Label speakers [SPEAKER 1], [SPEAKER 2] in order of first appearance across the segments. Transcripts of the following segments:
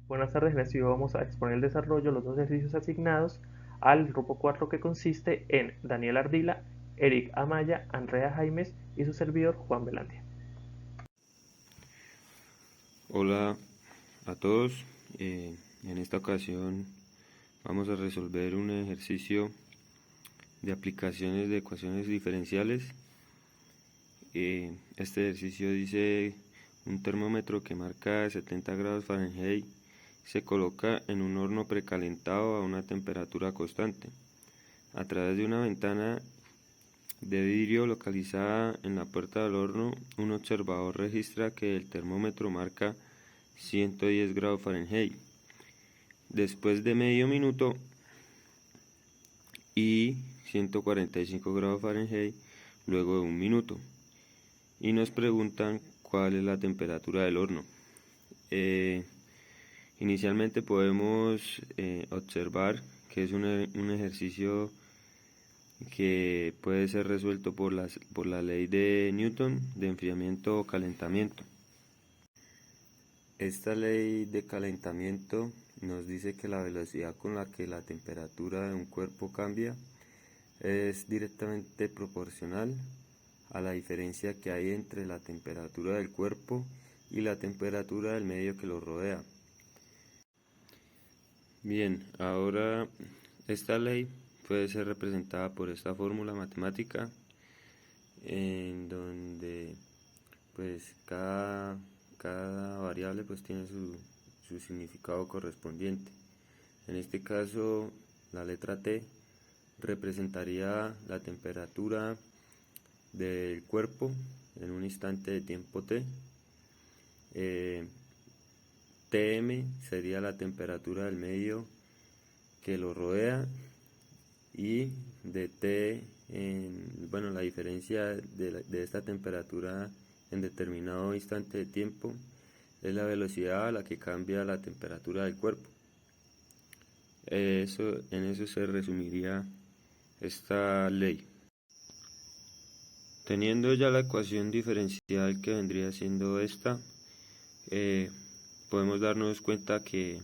[SPEAKER 1] Buenas tardes, en este video vamos a exponer el desarrollo de los dos ejercicios asignados al grupo 4 que consiste en Daniel Ardila, Eric Amaya, Andrea Jaimes y su servidor Juan Velandia.
[SPEAKER 2] Hola a todos, en esta ocasión vamos a resolver un ejercicio de aplicaciones de ecuaciones diferenciales. Este ejercicio dice: un termómetro que marca 70 grados Fahrenheit se coloca en un horno precalentado a una temperatura constante. A través de una ventana de vidrio localizada en la puerta del horno, un observador registra que el termómetro marca 110 grados Fahrenheit. Después de medio minuto y 145 grados Fahrenheit luego de un minuto. Y nos preguntan cuál es la temperatura del horno. Inicialmente podemos observar que es un ejercicio que puede ser resuelto por la ley de Newton de enfriamiento o calentamiento. Esta ley de calentamiento nos dice que la velocidad con la que la temperatura de un cuerpo cambia es directamente proporcional a la diferencia que hay entre la temperatura del cuerpo y la temperatura del medio que lo rodea. Bien, ahora esta ley puede ser representada por esta fórmula matemática en donde pues cada variable pues tiene su significado correspondiente. En este caso, la letra T representaría la temperatura del cuerpo en un instante de tiempo T. Tm sería la temperatura del medio que lo rodea, y de T, la diferencia de esta temperatura en determinado instante de tiempo es la velocidad a la que cambia la temperatura del cuerpo. En eso se resumiría esta ley. Teniendo ya la ecuación diferencial que vendría siendo esta, podemos darnos cuenta que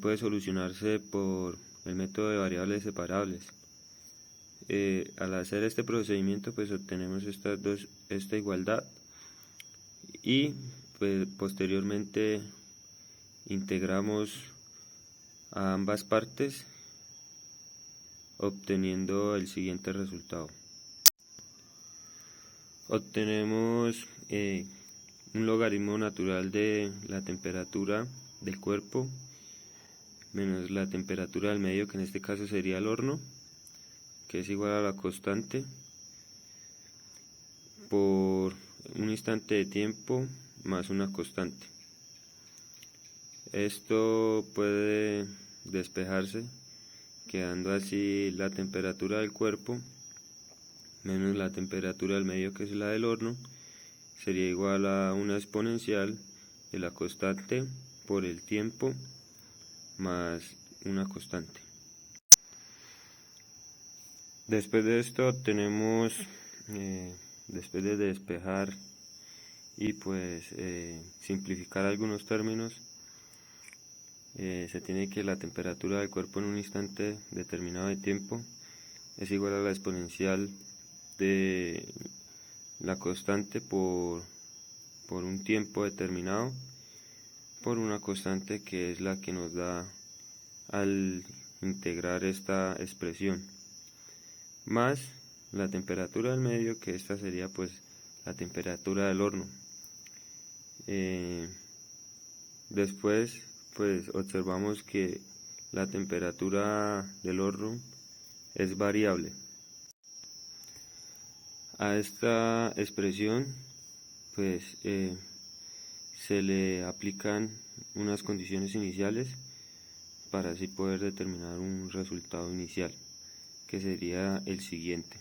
[SPEAKER 2] puede solucionarse por el método de variables separables. Al hacer este procedimiento pues obtenemos esta igualdad y pues posteriormente integramos a ambas partes obteniendo el siguiente resultado. Obtenemos un logaritmo natural de la temperatura del cuerpo menos la temperatura del medio, que en este caso sería el horno, que es igual a la constante por un instante de tiempo más una constante. Esto puede despejarse quedando así la temperatura del cuerpo menos la temperatura del medio, que es la del horno, sería igual a una exponencial de la constante por el tiempo más una constante. Después de esto tenemos, después de despejar y pues simplificar algunos términos, se tiene que la temperatura del cuerpo en un instante determinado de tiempo es igual a la exponencial de la constante por un tiempo determinado por una constante que es la que nos da al integrar esta expresión, más la temperatura del medio, que esta sería pues la temperatura del horno. Después pues observamos que la temperatura del horno es variable. A esta expresión pues se le aplican unas condiciones iniciales para así poder determinar un resultado inicial, que sería el siguiente.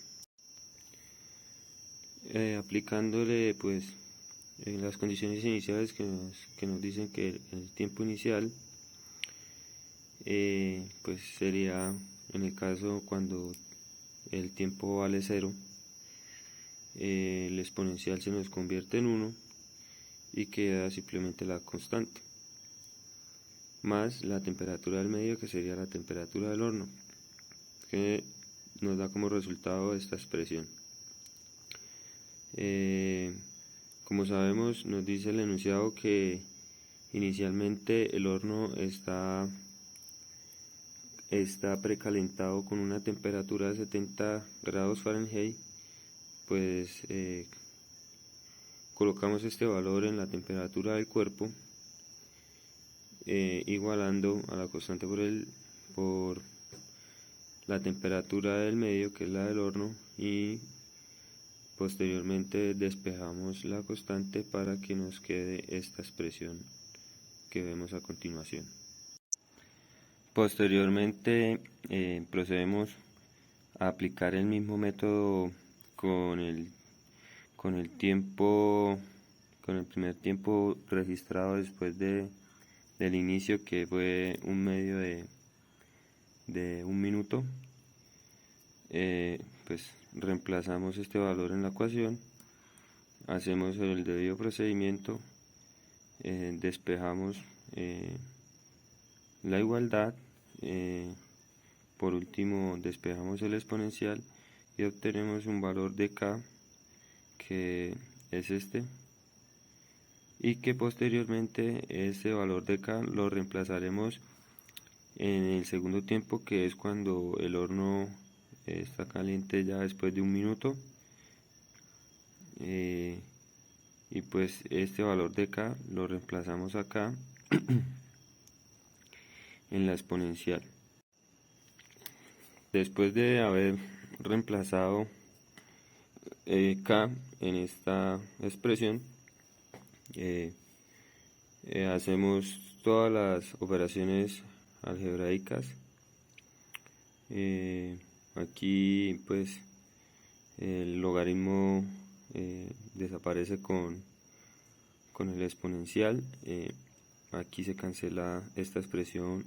[SPEAKER 2] Aplicándole pues las condiciones iniciales que nos dicen que el tiempo inicial pues sería, en el caso cuando el tiempo vale 0, el exponencial se nos convierte en 1 y queda simplemente la constante. más la temperatura del medio, que sería la temperatura del horno, que nos da como resultado esta expresión. Como sabemos, nos dice el enunciado que inicialmente el horno está precalentado con una temperatura de 70 grados Fahrenheit. Pues colocamos este valor en la temperatura del cuerpo, igualando a la constante por la temperatura del medio, que es la del horno, y posteriormente despejamos la constante para que nos quede esta expresión que vemos a continuación. Posteriormente procedemos a aplicar el mismo método con el primer tiempo registrado después del inicio, que fue un medio de 1 minuto. Pues reemplazamos este valor en la ecuación, hacemos el debido procedimiento, despejamos la igualdad, por último despejamos el exponencial y obtenemos un valor de K, que es este, y que posteriormente este valor de K lo reemplazaremos en el segundo tiempo, que es cuando el horno está caliente ya después de 1 minuto, y pues este valor de K lo reemplazamos acá en la exponencial. Después de haber reemplazado K en esta expresión, hacemos todas las operaciones algebraicas. Aquí pues el logaritmo desaparece con el exponencial. Aquí se cancela esta expresión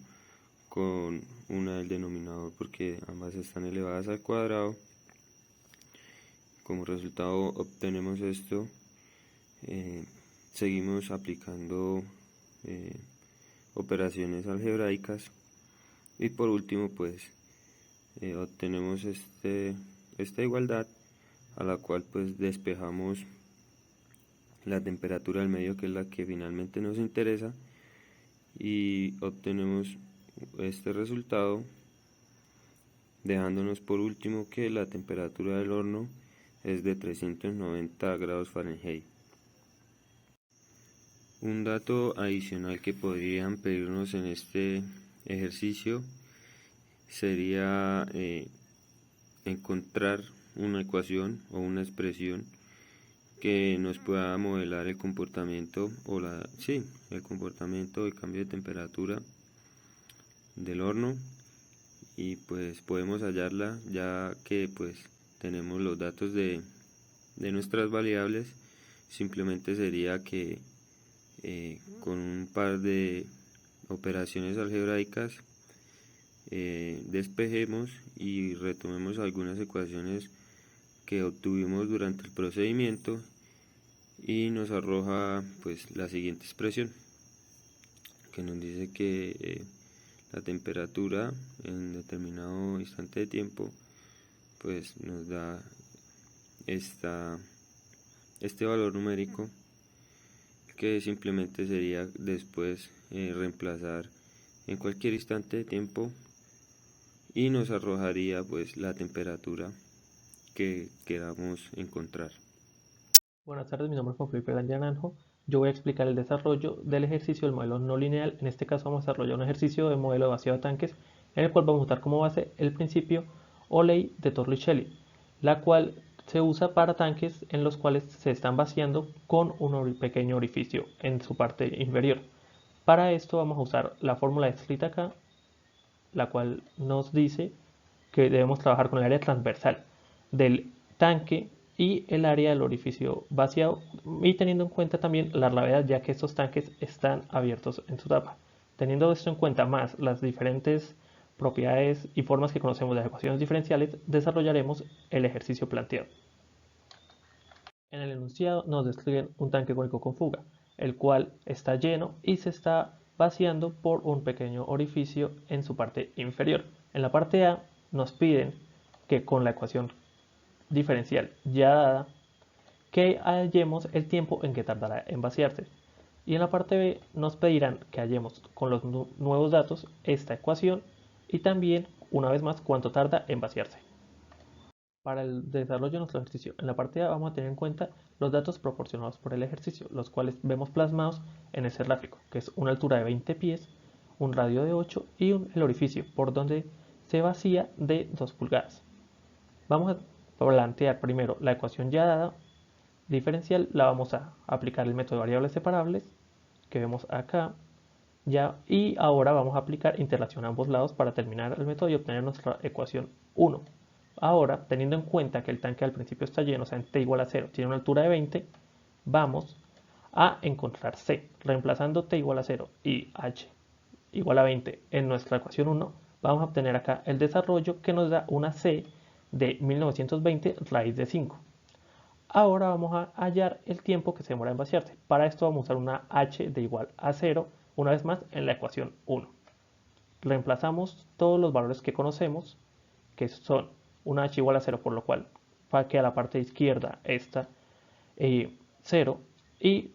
[SPEAKER 2] con una del denominador porque ambas están elevadas al cuadrado. Como resultado obtenemos esto. Seguimos aplicando operaciones algebraicas y por último pues obtenemos esta igualdad, a la cual pues despejamos la temperatura del medio, que es la que finalmente nos interesa, y obtenemos este resultado, dejándonos por último que la temperatura del horno es de 390 grados Fahrenheit. Un dato adicional que podrían pedirnos en este ejercicio sería encontrar una ecuación o una expresión que nos pueda modelar el comportamiento el comportamiento del cambio de temperatura del horno, y pues podemos hallarla ya que pues tenemos los datos de nuestras variables. Simplemente sería que con un par de operaciones algebraicas despejemos y retomemos algunas ecuaciones que obtuvimos durante el procedimiento, y nos arroja pues la siguiente expresión, que nos dice que la temperatura en determinado instante de tiempo pues nos da este valor numérico, que simplemente sería después reemplazar en cualquier instante de tiempo, y nos arrojaría pues la temperatura que queramos encontrar.
[SPEAKER 1] Buenas tardes, mi nombre es Juan Felipe Galán Naranjo. Yo voy a explicar el desarrollo del ejercicio del modelo no lineal. En este caso vamos a desarrollar un ejercicio de modelo de vaciado de tanques, en el cual vamos a usar como base el principio o ley de Torricelli, la cual se usa para tanques en los cuales se están vaciando con un pequeño orificio en su parte inferior. Para esto vamos a usar la fórmula escrita acá, la cual nos dice que debemos trabajar con el área transversal del tanque y el área del orificio vaciado, y teniendo en cuenta también la gravedad, ya que estos tanques están abiertos en su tapa. Teniendo esto en cuenta, más las diferentes propiedades y formas que conocemos de las ecuaciones diferenciales, desarrollaremos el ejercicio planteado. En el enunciado nos describen un tanque cónico con fuga, el cual está lleno y se está vaciando por un pequeño orificio en su parte inferior. En la parte A nos piden que con la ecuación diferencial ya dada, que hallemos el tiempo en que tardará en vaciarse. Y en la parte B nos pedirán que hallemos con los nuevos datos esta ecuación y también, una vez más, cuánto tarda en vaciarse. Para el desarrollo de nuestro ejercicio, en la parte A vamos a tener en cuenta los datos proporcionados por el ejercicio, los cuales vemos plasmados en ese gráfico, que es una altura de 20 pies, un radio de 8 y el orificio por donde se vacía de 2 pulgadas. Vamos a plantear primero la ecuación ya dada diferencial, la vamos a aplicar el método de variables separables que vemos acá ya, y ahora vamos a aplicar interrelación a ambos lados para terminar el método y obtener nuestra ecuación 1. Ahora, teniendo en cuenta que el tanque al principio está lleno, o sea, en t igual a 0 tiene una altura de 20, vamos a encontrar c. Reemplazando t igual a 0 y h igual a 20 en nuestra ecuación 1, vamos a obtener acá el desarrollo que nos da una c de 1920 raíz de 5. Ahora vamos a hallar el tiempo que se demora en vaciarse. Para esto vamos a usar una h de igual a 0, una vez más en la ecuación 1. Reemplazamos todos los valores que conocemos, que son una h igual a 0, por lo cual va que a la parte izquierda está 0, y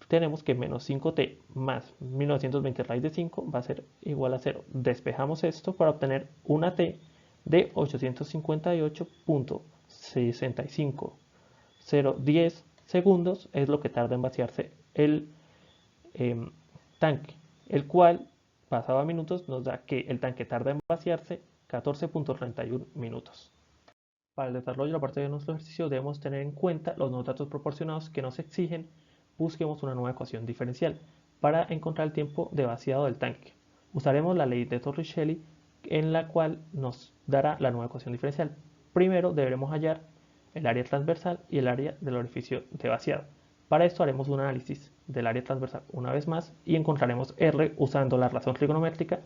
[SPEAKER 1] tenemos que menos 5t más 1920 raíz de 5 va a ser igual a 0. Despejamos esto para obtener una t de 858.65010 segundos, es lo que tarda en vaciarse el tanque, el cual, pasado a minutos, nos da que el tanque tarda en vaciarse 14.31 minutos. Para el desarrollo de la parte de nuestro ejercicio debemos tener en cuenta los nuevos datos proporcionados que nos exigen. Busquemos una nueva ecuación diferencial para encontrar el tiempo de vaciado del tanque. Usaremos la ley de Torricelli, en la cual nos dará la nueva ecuación diferencial. Primero deberemos hallar el área transversal y el área del orificio de vaciado. Para esto haremos un análisis del área transversal una vez más y encontraremos R usando la razón trigonométrica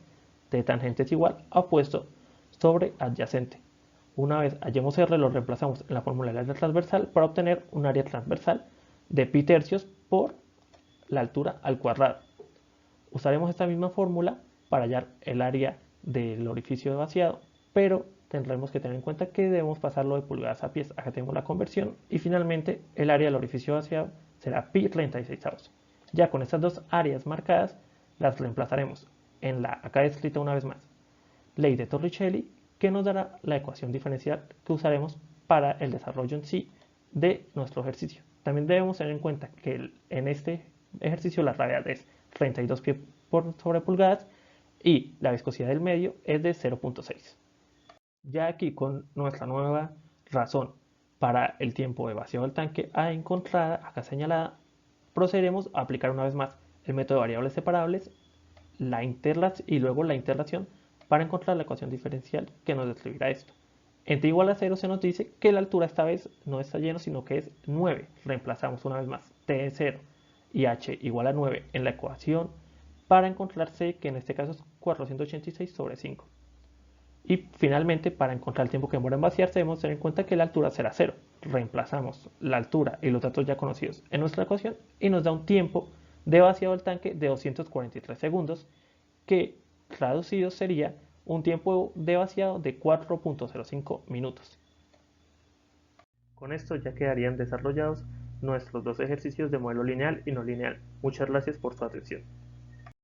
[SPEAKER 1] de tangente es igual a opuesto sobre adyacente. Una vez hallemos R, lo reemplazamos en la fórmula del área transversal para obtener un área transversal de pi tercios por la altura al cuadrado. Usaremos esta misma fórmula para hallar el área del orificio de vaciado, pero tendremos que tener en cuenta que debemos pasarlo de pulgadas a pies. Acá tenemos la conversión y finalmente el área del orificio vaciado será pi 36avos. Ya con estas dos áreas marcadas las reemplazaremos en la acá descrita una vez más ley de Torricelli, que nos dará la ecuación diferencial que usaremos para el desarrollo en sí de nuestro ejercicio. También debemos tener en cuenta que en este ejercicio la gravedad es 32 pies por sobre pulgadas y la viscosidad del medio es de 0.6. Ya aquí con nuestra nueva razón para el tiempo de vaciado del tanque a encontrada, acá señalada, procederemos a aplicar una vez más el método de variables separables y luego la interrelación para encontrar la ecuación diferencial que nos describirá esto. En t igual a 0 se nos dice que la altura esta vez no está lleno, sino que es 9. Reemplazamos una vez más t es 0 y h igual a 9 en la ecuación para encontrar c, que en este caso es 486 sobre 5. Y finalmente, para encontrar el tiempo que demora en vaciarse, debemos tener en cuenta que la altura será 0. Reemplazamos la altura y los datos ya conocidos en nuestra ecuación y nos da un tiempo de vaciado del tanque de 243 segundos, que traducido sería un tiempo de vaciado de 4.05 minutos. Con esto ya quedarían desarrollados nuestros dos ejercicios de modelo lineal y no lineal. Muchas gracias por su atención.